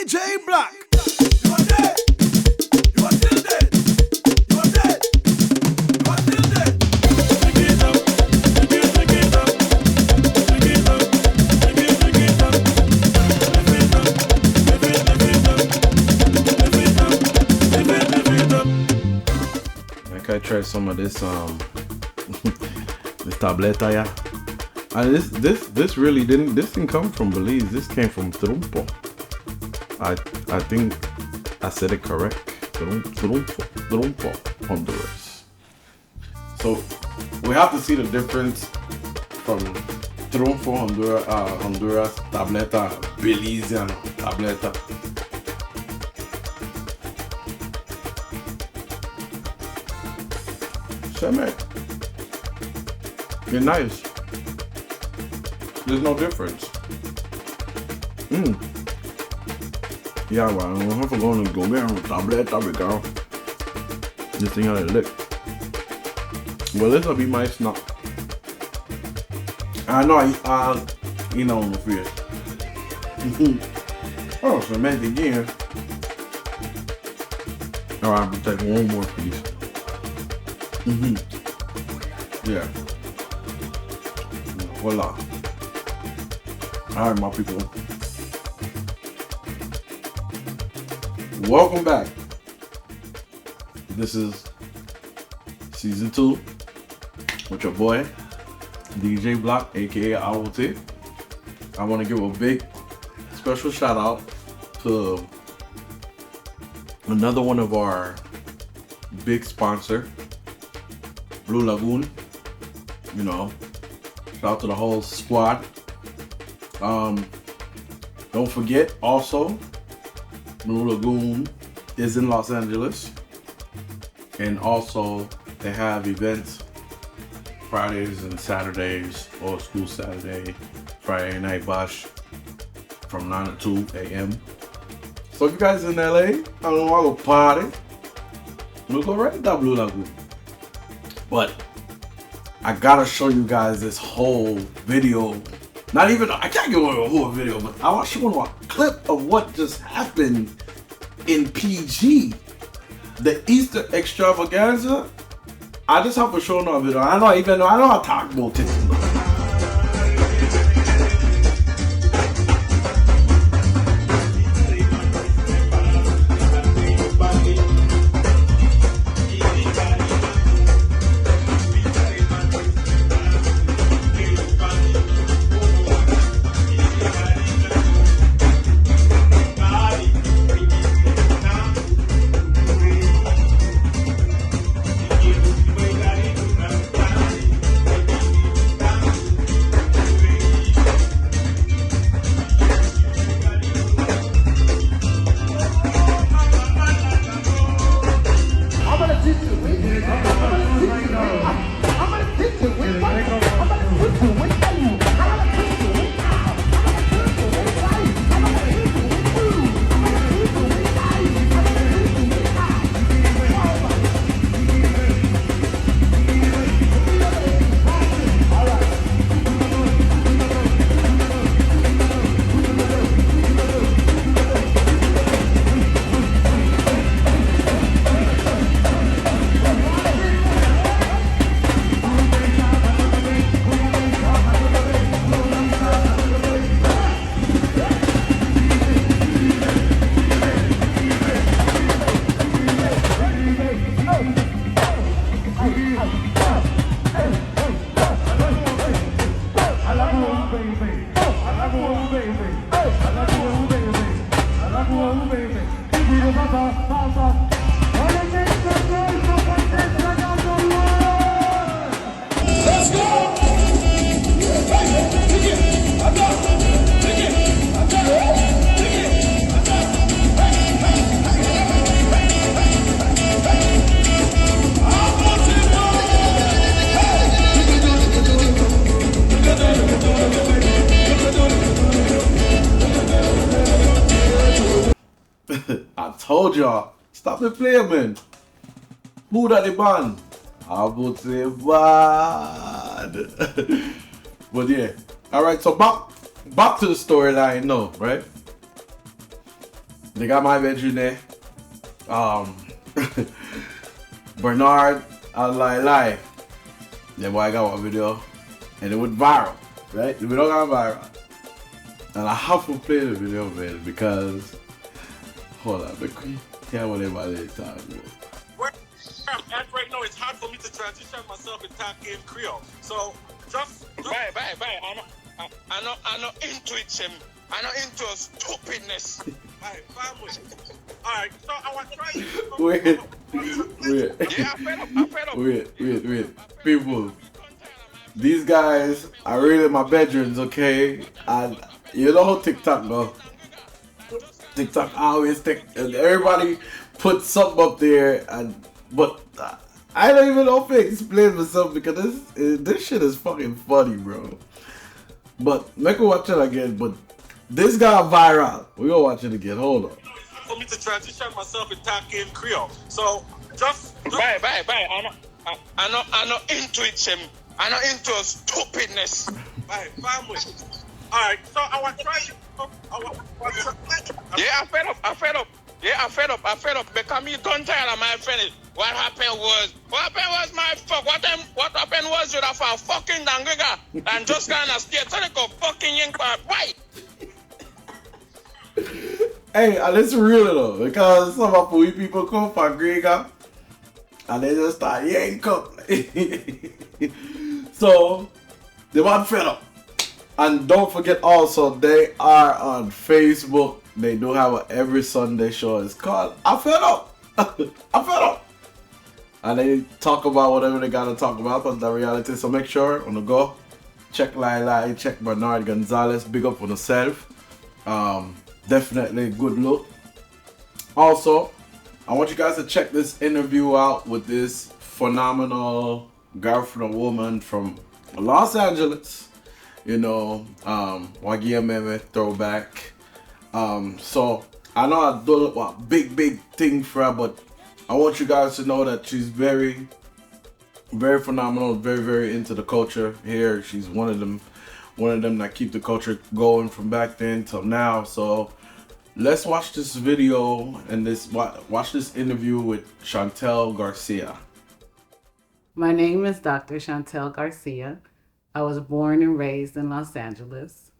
DJ BLOCC. You are dead. You are still dead. You are dead. You are still dead. Pick it up. Pick it up. Pick it up. Pick it up. Pick it up. Pick it up. Like I tried some of this this tableta, yeah. And this really didn't come from Belize. This came from Trumpo. I think I said it correct. Trumpo, Honduras. So we have to see the difference from Trumpo, Honduras, tableta, Belizean tableta. Sheme, you're nice. There's no difference. Yeah, well, I don't have to go and go there on tableta, girl. This thing how they look. Well, this will be my snack. I know you know, on the fish. Oh, so man, again. All right, I'm gonna take one more piece. Yeah. Voila. Alright, my people. Welcome back. This is season 2 with your boy, DJ BLOCC, aka Abuti. I want to give a big special shout out to another one of our big sponsor, Blue Lagoon. You know, shout out to the whole squad. Don't forget also, Blue Lagoon is in Los Angeles, and also they have events Fridays and Saturdays, Old School Saturday, Friday Night Bash from 9 to 2 a.m. So if you guys in LA, I don't know, I'll go party. We'll go right to that Blue Lagoon. But I gotta show you guys this whole video. Not even, I can't give away a whole video, but I want to show you a clip of what just happened in PG. The Easter extravaganza. I just have to show you a video. I don't know how to talk about this. I told y'all, stop the playing, man. Who that the band? Abuti band. But yeah, all right. So back to the storyline, no, right? They got my bedroom there. Um, Bernard, I lie. Then boy, I got one video, and it went viral, right? The video got viral, and I have to play the video, man, because hold on, but can't wait about this time, bro. Where I'm at right now, it's hard for me to transition myself in talking Creole. So just bye. I'm not into it, Jim. I'm not into stupidness. Alright, family. Alright, so I was trying to... Wait. Yeah, I'm fed up. Wait. People, these guys are really in my bedrooms, okay? And you know how TikTok go. TikTok always everybody puts something up there, but I don't even know if I explain myself because this shit is fucking funny, bro. But make me watch it again. But this got viral. We gonna watch it again. Hold on. For me to transition myself in talking Creole. So just bye. I'm not into it, Jim. I'm not into stupidness. Bye, family. Alright, so I was trying to... Yeah, I'm fed up. Because me don't tell my friend what happened was my fuck. What happened was you have a fucking dangiga and just kind of scared to go fucking yank. Why? Hey, and it's real though, because some of the people come from Grega and they just start yank up. So they want fed up. And don't forget also, they are on Facebook. They do have a every Sunday show. It's called I Fed Up. I Fed Up. And they talk about whatever they gotta talk about, but the reality. So make sure on the go, check Lila, check Bernard Gonzalez, big up on yourself. Definitely good look. Also, I want you guys to check this interview out with this phenomenal Garifuna woman from Los Angeles. You know, Wagia Meme throwback. So I know I do a big thing for her, but I want you guys to know that she's very phenomenal, very into the culture here. She's one of them that keep the culture going from back then till now. So let's watch this video and watch this interview with Shantel Garcia. My name is Dr. Shantel Garcia. I was born and raised in Los Angeles.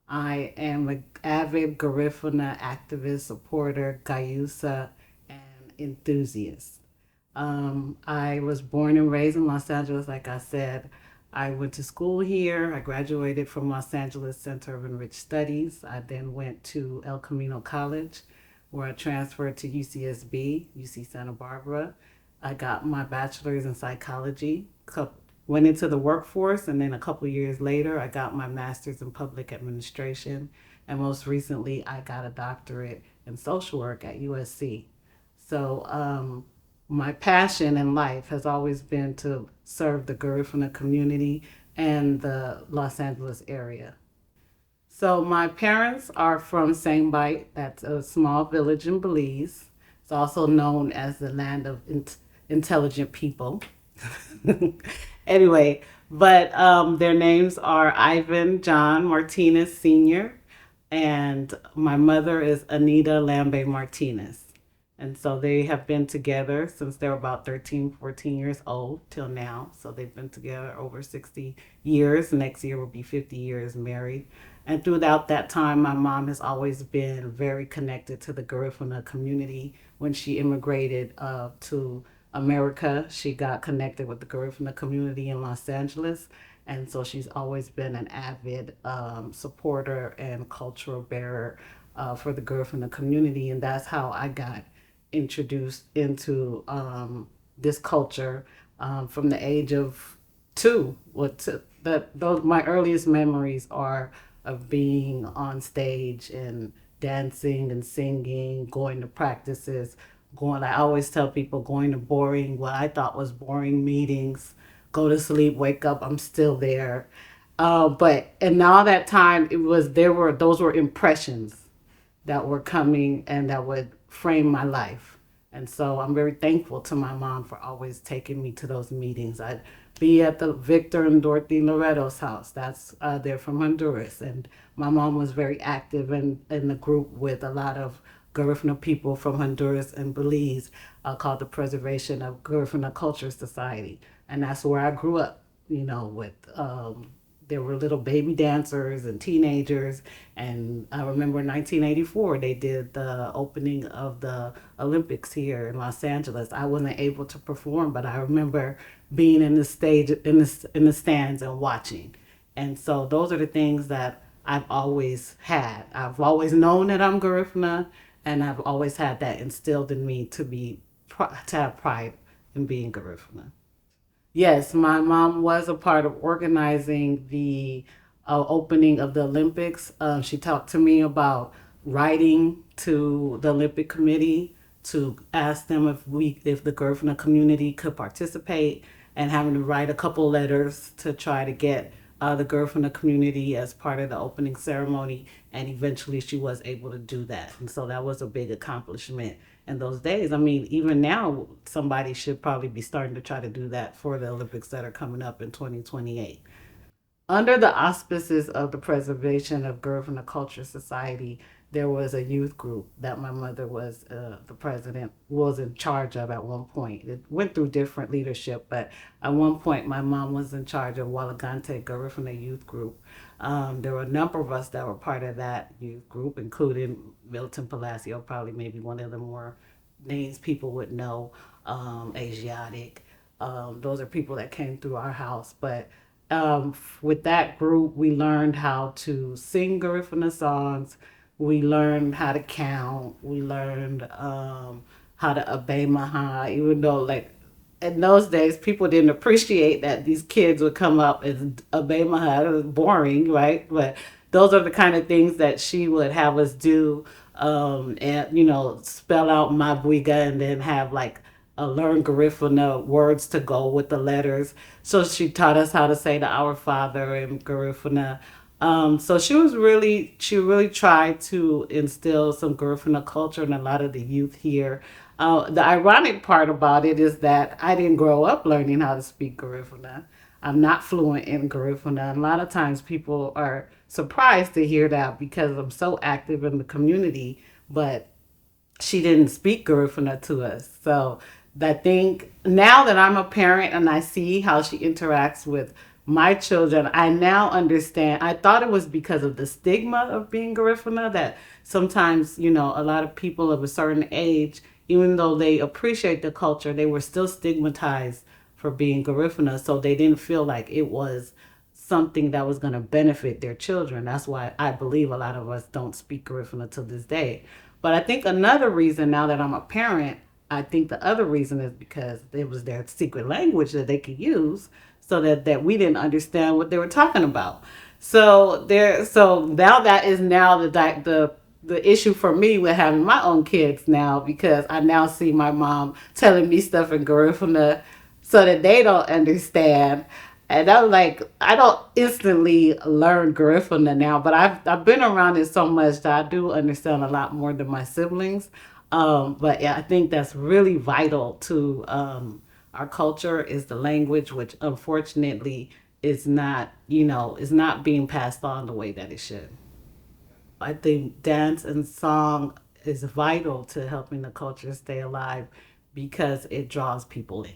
I am an avid Garifuna activist, supporter, Gayusa, and enthusiast. I was born and raised in Los Angeles, like I said. I went to school here. I graduated from Los Angeles Center of Enriched Studies. I then went to El Camino College, where I transferred to UCSB, UC Santa Barbara. I got my bachelor's in psychology, went into the workforce, and then a couple years later, I got my master's in public administration. And most recently, I got a doctorate in social work at USC. So my passion in life has always been to serve the Garifuna community and the Los Angeles area. So my parents are from Sangbite. That's a small village in Belize. It's also known as the land of intelligent people. Anyway, but their names are Ivan John Martinez Sr. and my mother is Anita Lambe Martinez. And so they have been together since they were about 13, 14 years old till now. So they've been together over 60 years. Next year will be 50 years married. And throughout that time, my mom has always been very connected to the Garifuna community. When she immigrated to America, she got connected with the Garifuna community in Los Angeles. And so she's always been an avid supporter and cultural bearer for the Garifuna community. And that's how I got introduced into this culture from the age of 2. My earliest memories are of being on stage and dancing and singing, going to practices, I always tell people, going to what I thought was boring meetings, go to sleep, wake up, I'm still there. And all that time those were impressions that were coming and that would frame my life. And so I'm very thankful to my mom for always taking me to those meetings. I'd be at the Victor and Dorothy Loretto's house. They're from Honduras. And my mom was very active in the group with a lot of Garifuna people from Honduras and Belize called the Preservation of Garifuna Culture Society. And that's where I grew up, with there were little baby dancers and teenagers. And I remember in 1984, they did the opening of the Olympics here in Los Angeles. I wasn't able to perform, but I remember being in the stage, in the stands and watching. And so those are the things that I've always had. I've always known that I'm Garifuna, and I've always had that instilled in me to have pride in being Garifuna. Yes, my mom was a part of organizing the opening of the Olympics. She talked to me about writing to the Olympic Committee to ask them if the Garifuna community could participate, and having to write a couple letters to try to get the Garifuna community as part of the opening ceremony. And eventually she was able to do that. And so that was a big accomplishment in those days. I mean, even now, somebody should probably be starting to try to do that for the Olympics that are coming up in 2028. Under the auspices of the Preservation of Garifuna Culture Society, there was a youth group that my mother was the president, was in charge of at one point. It went through different leadership, but at one point my mom was in charge of Walagante Garifuna Youth Group. There were a number of us that were part of that youth group, including Milton Palacio, probably maybe one of the more names people would know, Asiatic. Those are people that came through our house. But with that group, we learned how to sing Garifuna songs. We learned how to count. We learned how to obey Maha, even though, like, in those days, people didn't appreciate that these kids would come up and obey Maha. It was boring, right? But those are the kind of things that she would have us do, and, spell out Mabuiga and then have, like, learn Garifuna words to go with the letters. So she taught us how to say the Our Father in Garifuna. So she really tried to instill some Garifuna culture in a lot of the youth here. The ironic part about it is that I didn't grow up learning how to speak Garifuna. I'm not fluent in Garifuna. And a lot of times people are surprised to hear that because I'm so active in the community, but she didn't speak Garifuna to us. So I think now that I'm a parent and I see how she interacts with my children, I now understand. I thought it was because of the stigma of being Garifuna that sometimes, a lot of people of a certain age, even though they appreciate the culture, they were still stigmatized for being Garifuna. So they didn't feel like it was something that was going to benefit their children. That's why I believe a lot of us don't speak Garifuna to this day. But I think another reason, now that I'm a parent, I think the other reason is because it was their secret language that they could use, so that we didn't understand what they were talking about. So now that is now the issue for me with having my own kids now, because I now see my mom telling me stuff in Garifuna so that they don't understand. And I'm like, I don't instantly learn Garifuna now, but I've been around it so much that I do understand a lot more than my siblings. But yeah, I think that's really vital to our culture, is the language, which unfortunately is not being passed on the way that it should. I think dance and song is vital to helping the culture stay alive because it draws people in.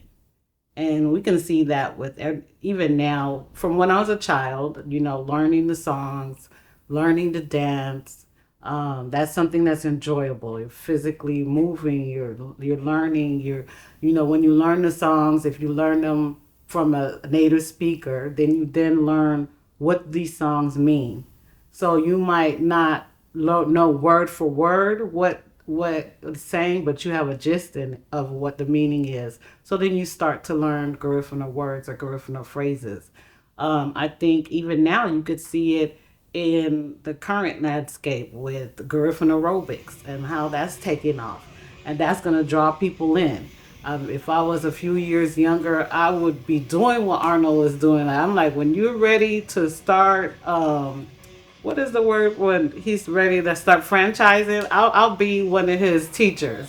And we can see that with even now, from when I was a child, learning the songs, learning to dance. That's something that's enjoyable. You're physically moving. You're learning. When you learn the songs, if you learn them from a native speaker, then you learn what these songs mean. So you might not know word for word what it's saying, but you have a gist of what the meaning is. So then you start to learn Garifuna words or Garifuna phrases. I think even now you could see it in the current landscape with Garifuna aerobics and how that's taking off. And that's going to draw people in. If I was a few years younger, I would be doing what Arnold was doing. I'm like, when you're ready to start, what is the word when he's ready to start franchising? I'll be one of his teachers.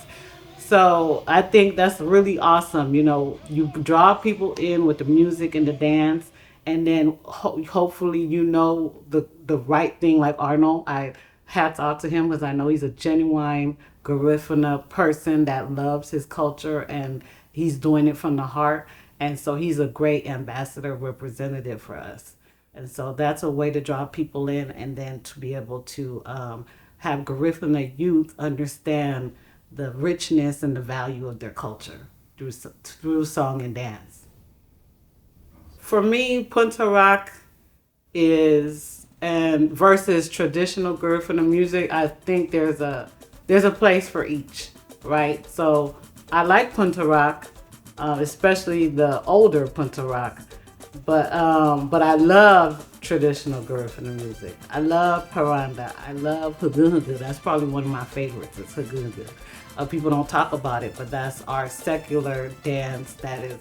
So I think that's really awesome. You draw people in with the music and the dance, and then hopefully the right thing, like Arnold. hats off to him because I know he's a genuine Garifuna person that loves his culture and he's doing it from the heart. And so he's a great ambassador representative for us. And so that's a way to draw people in and then to be able to have Garifuna youth understand the richness and the value of their culture through song and dance. For me, Punta Rock is, and versus traditional Garifuna music, I think there's a place for each, right? So I like Punta Rock, especially the older Punta Rock, but I love traditional Garifuna music. I love Paranda. I love Hugunhugu. That's probably one of my favorites. It's Hugunhugu. People don't talk about it, but that's our secular dance. That is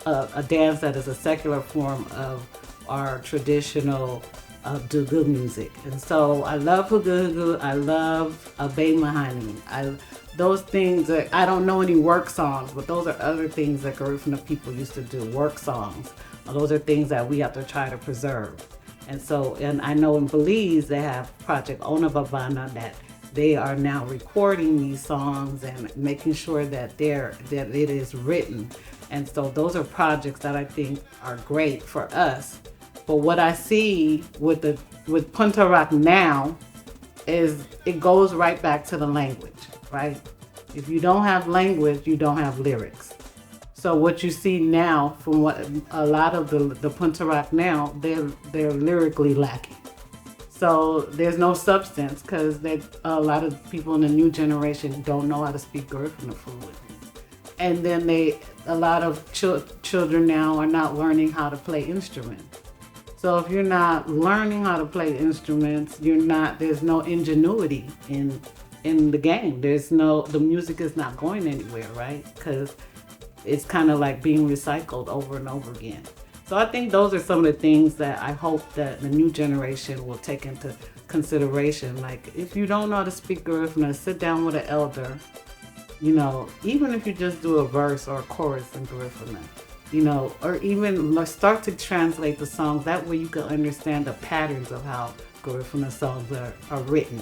a dance that is a secular form of our traditional Dugu music. And so I love Hugunhugu. I love Abe Mahani. Those things that I don't know any work songs, but those are other things that Garifuna people used to do, work songs. Those are things that we have to try to preserve. And so, and I know in Belize they have Project Onababana that they are now recording these songs and making sure that it is written. And so those are projects that I think are great for us. But what I see with Punta Rock now is it goes right back to the language, right? If you don't have language, you don't have lyrics. So what you see now from what a lot of the Punta Rock now, they're lyrically lacking. So there's no substance because a lot of people in the new generation don't know how to speak Garifuna fluently. And then a lot of children now are not learning how to play instruments. So if you're not learning how to play instruments, there's no ingenuity in the game. The music is not going anywhere, right? Because it's kind of like being recycled over and over again. So I think those are some of the things that I hope that the new generation will take into consideration. Like if you don't know how to speak Garifuna, sit down with an elder, even if you just do a verse or a chorus in Garifuna, or even start to translate the songs. That way you can understand the patterns of how Garifuna songs are written.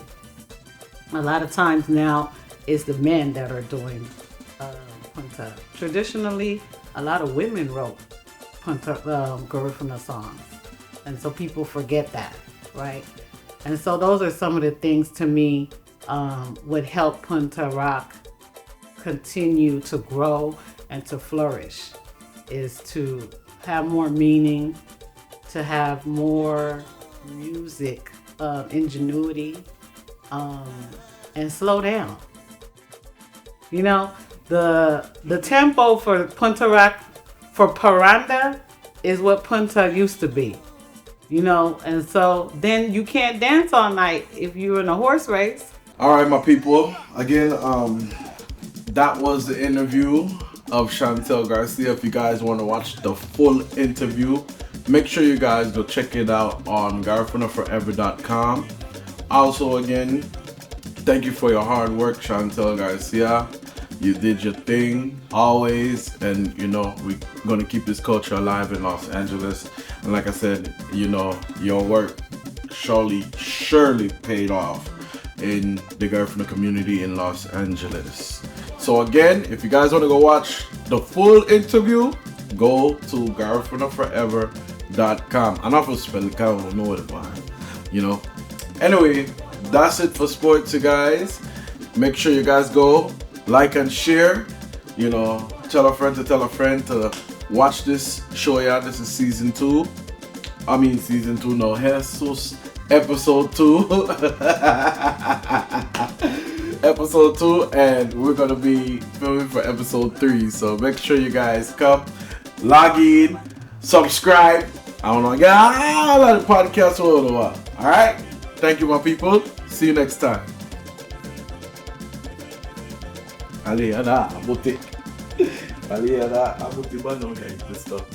A lot of times now it's the men that are doing Punta. Traditionally, a lot of women wrote Punta Garifuna songs, and so people forget that, right? And so those are some of the things to me would help Punta Rock continue to grow and to flourish, is to have more meaning, to have more music ingenuity, and slow down. The tempo for Punta Rock, for Paranda, is what Punta used to be. And so then you can't dance all night if you're in a horse race. All right, my people. Again, that was the interview of Shantel Garcia. If you guys want to watch the full interview, make sure you guys go check it out on GarifunaForever.com. Also, again, thank you for your hard work, Shantel Garcia. You did your thing always, and we're gonna keep this culture alive in Los Angeles. And like I said, your work surely paid off in the Garifuna community in Los Angeles. So again, if you guys want to go watch the full interview, go to GarifunaForever.com. I'm not for spell it, I don't know what it was, Anyway, that's it for sports, you guys. Make sure you guys go like and share. Tell a friend to watch this show. Yeah, this is season 2. Season 2, no, Jesus, episode 2. Episode 2, and we're gonna be filming for episode 3. So make sure you guys come, log in, subscribe. I don't know, yeah, a lot of podcasts all the while. All right, thank you, my people. See you next time. Abuti. Abuti, man, okay, this stuff.